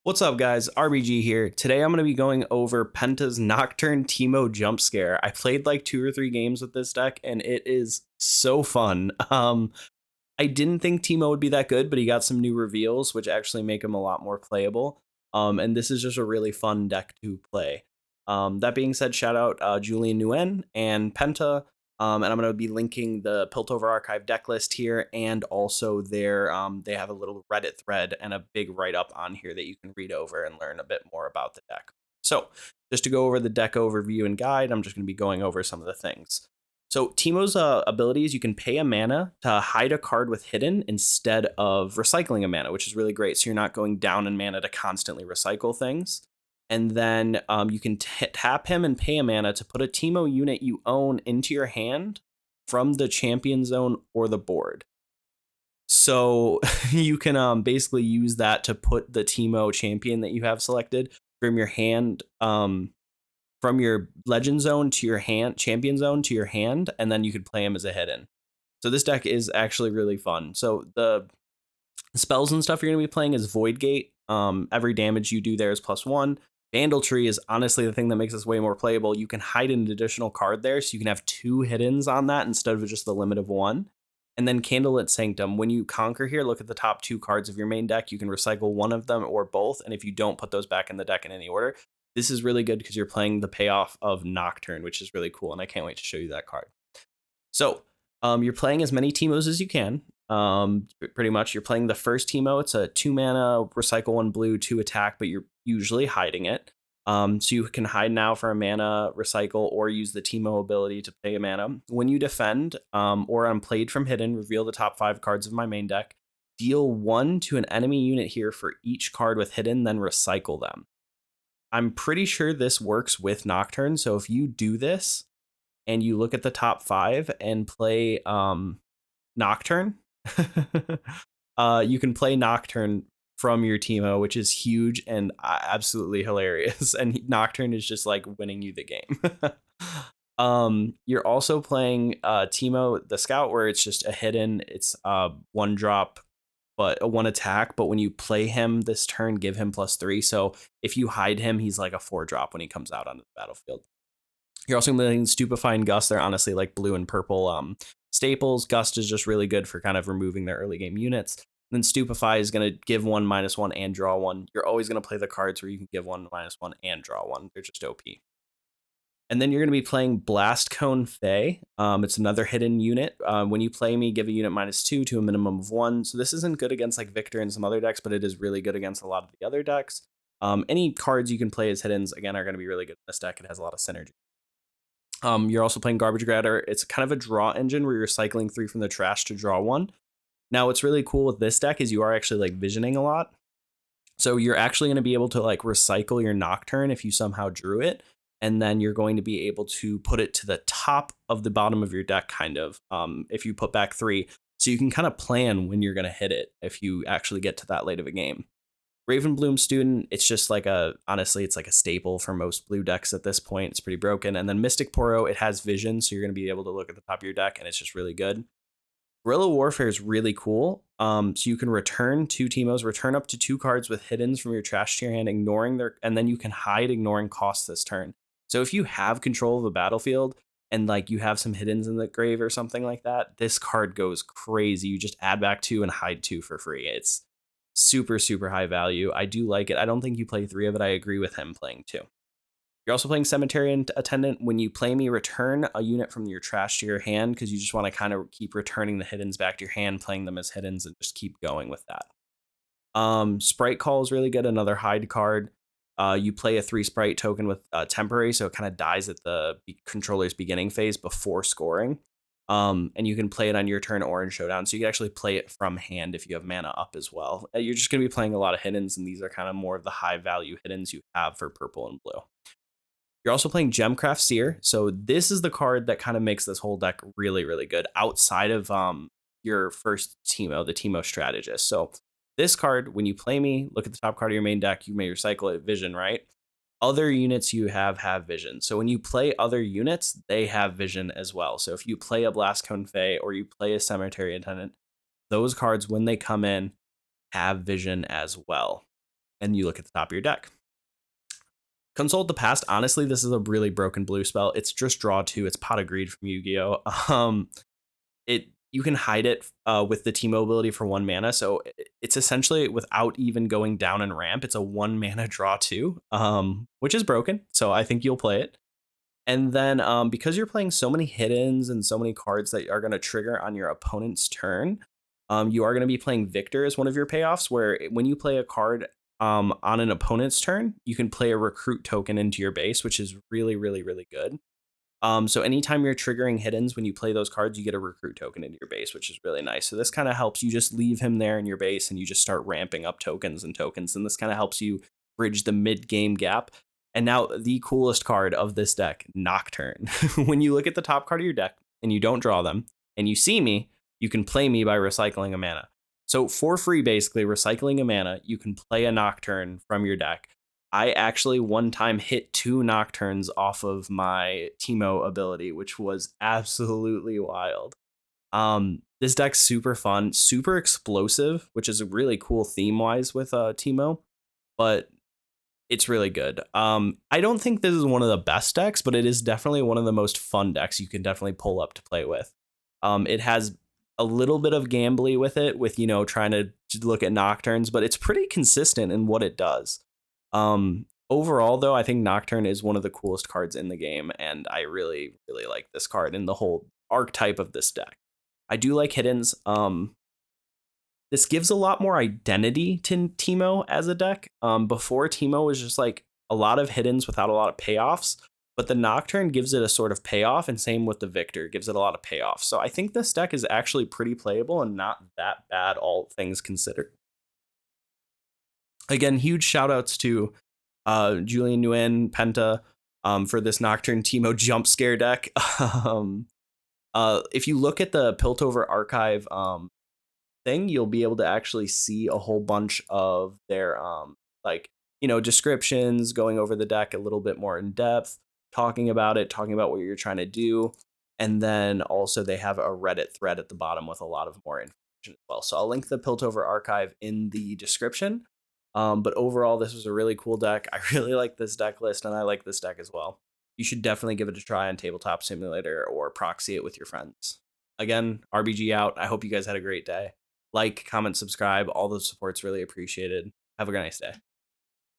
What's up, guys? RBG here. Today I'm going to be going over Penta's Nocturne Teemo JUMPSCARE. I played like 2 or 3 games with this deck, and it is so fun. I didn't think Teemo would be that good, but he got some new reveals, which actually make him a lot more playable. And this is just a really fun deck to play. That being said, shout out Julian Nguyen and Penta. And I'm going to be linking the Piltover Archive deck list here, and also their they have a little Reddit thread and a big write-up on here that you can read over and learn a bit more about the deck. So just to go over the deck overview and guide, I'm just going to be going over some of the things. So Teemo's abilities, you can pay a mana to hide a card with hidden instead of recycling a mana, which is really great. So you're not going down in mana to constantly recycle things. And then you can tap him and pay a mana to put a Teemo unit you own into your hand from the champion zone or the board. So you can basically use that to put the Teemo champion that you have selected from your hand, from your legend zone to your hand, champion zone to your hand, and then you could play him as a hidden. So this deck is actually really fun. So the spells and stuff you're going to be playing is Void Gate. Every damage you do there is +1. Vandal Tree is honestly the thing that makes this way more playable. You can hide an additional card there, so you can have 2 hiddens on that instead of just the limit of 1. And then Candlelit Sanctum. When you conquer here, look at the top 2 cards of your main deck. You can recycle one of them or both, and if you don't, put those back in the deck in any order. This is really good because you're playing the payoff of Nocturne, which is really cool, and I can't wait to show you that card. So you're playing as many Teemos as you can. Pretty much you're playing the first Teemo. It's a 2 mana, recycle 1 blue, 2 attack, but you're usually hiding it. So you can hide now for a mana, recycle, or use the Teemo ability to pay a mana. When you defend, or on played from hidden, reveal the top 5 cards of my main deck. Deal 1 to an enemy unit here for each card with hidden, then recycle them. I'm pretty sure this works with Nocturne, so if you do this and you look at the top 5 and play Nocturne, you can play Nocturne from your Teemo, which is huge and absolutely hilarious. And Nocturne is just like winning you the game. You're also playing Teemo the Scout, where it's just a hidden. It's 1 drop, but a 1 attack. But when you play him this turn, give him +3. So if you hide him, he's like a 4 drop when he comes out onto the battlefield. You're also playing Stupefying Gust. They're honestly like blue and purple staples. Gust is just really good for kind of removing their early game units. And then Stupefy is going to give 1 -1 and draw 1. You're always going to play the cards where you can give 1 -1 and draw 1. They're just OP. And then you're going to be playing Blast Cone Fae. It's another hidden unit. When you play me, give a unit -2 to a minimum of 1. So this isn't good against like Victor and some other decks, but it is really good against a lot of the other decks. Any cards you can play as hiddens, again, are going to be really good in this deck. It has a lot of synergy. You're also playing Garbage Gratter. It's kind of a draw engine where you're cycling 3 from the trash to draw 1. Now, what's really cool with this deck is you are actually like visioning a lot. So you're actually going to be able to like recycle your Nocturne if you somehow drew it. And then you're going to be able to put it to the top of the bottom of your deck, kind of, if you put back 3. So you can kind of plan when you're going to hit it if you actually get to that late of a game. Ravenbloom Student, it's just like honestly, it's like a staple for most blue decks at this point. It's pretty broken. And then Mystic Poro, it has vision, so you're going to be able to look at the top of your deck, and it's just really good. Guerrilla Warfare is really cool. So you can return 2 Teemos, return up to 2 cards with hiddens from your trash to your hand, ignoring their, and then you can hide ignoring costs this turn. So if you have control of the battlefield and like you have some hiddens in the grave or something like that, this card goes crazy. You just add back 2 and hide 2 for free. It's super, super high value. I do like it. I don't think you play 3 of it. I agree with him playing 2. You're also playing Cemetery Attendant. When you play me, return a unit from your trash to your hand, because you just want to kind of keep returning the hiddens back to your hand, playing them as hiddens, and just keep going with that. Sprite Call is really good. Another hide card. You play a 3 sprite token with temporary, so it kind of dies at the controller's beginning phase before scoring. And you can play it on your turn or in Showdown. So you can actually play it from hand if you have mana up as well. You're just going to be playing a lot of hiddens, and these are kind of more of the high value hiddens you have for purple and blue. You're also playing Gemcraft Seer. So this is the card that kind of makes this whole deck really, really good outside of your first Teemo, the Teemo Strategist. So this card, when you play me, look at the top card of your main deck, you may recycle it, vision, right? Other units you have vision. So when you play other units, they have vision as well. So if you play a Blast Cone Fae or you play a Cemetery Attendant, those cards, when they come in, have vision as well. and you look at the top of your deck. Consult the Past. Honestly, this is a really broken blue spell. It's just draw 2. It's Pot of Greed from Yu-Gi-Oh. It you can hide it with the Teemo ability for 1 mana. So it's essentially, without even going down and ramp, it's a 1 mana draw 2, which is broken. So I think you'll play it. And then because you're playing so many hiddens and so many cards that are going to trigger on your opponent's turn, you are going to be playing Victor as one of your payoffs, where when you play a card on an opponent's turn, you can play a recruit token into your base, which is really, really, really good. So anytime you're triggering hiddens, when you play those cards, you get a recruit token into your base, which is really nice. So this kind of helps you just leave him there in your base and you just start ramping up tokens and tokens. And this kind of helps you bridge the mid-game gap. And now the coolest card of this deck, Nocturne. When you look at the top card of your deck and you don't draw them and you see me, you can play me by recycling a mana. So for free, basically, recycling a mana, you can play a Nocturne from your deck. I actually one time hit 2 Nocturnes off of my Teemo ability, which was absolutely wild. This deck's super fun, super explosive, which is a really cool theme-wise with Teemo, but it's really good. I don't think this is one of the best decks, but it is definitely one of the most fun decks you can definitely pull up to play with. It has a little bit of gambly with it, with, trying to look at Nocturnes, but it's pretty consistent in what it does. Overall, though, I think Nocturne is one of the coolest cards in the game, and I really, really like this card and the whole archetype of this deck. I do like hiddens. This gives a lot more identity to Teemo as a deck. Before, Teemo was just like a lot of hiddens without a lot of payoffs, but the Nocturne gives it a sort of payoff, and same with the Victor, gives it a lot of payoff. So I think this deck is actually pretty playable and not that bad, all things considered. Again, huge shout outs to Julian Nguyen, Penta, for this Nocturne Teemo JUMPSCARE deck. If you look at the Piltover archive thing, you'll be able to actually see a whole bunch of their descriptions, going over the deck a little bit more in depth, talking about what you're trying to do. And then also they have a Reddit thread at the bottom with a lot of more information as well. So I'll link the Piltover archive in the description. But overall, this was a really cool deck. I really like this deck list, and I like this deck as well. You should definitely give it a try on Tabletop Simulator or proxy it with your friends. Again, RBG out. I hope you guys had a great day. Like, comment, subscribe. All the support's really appreciated. Have a nice day.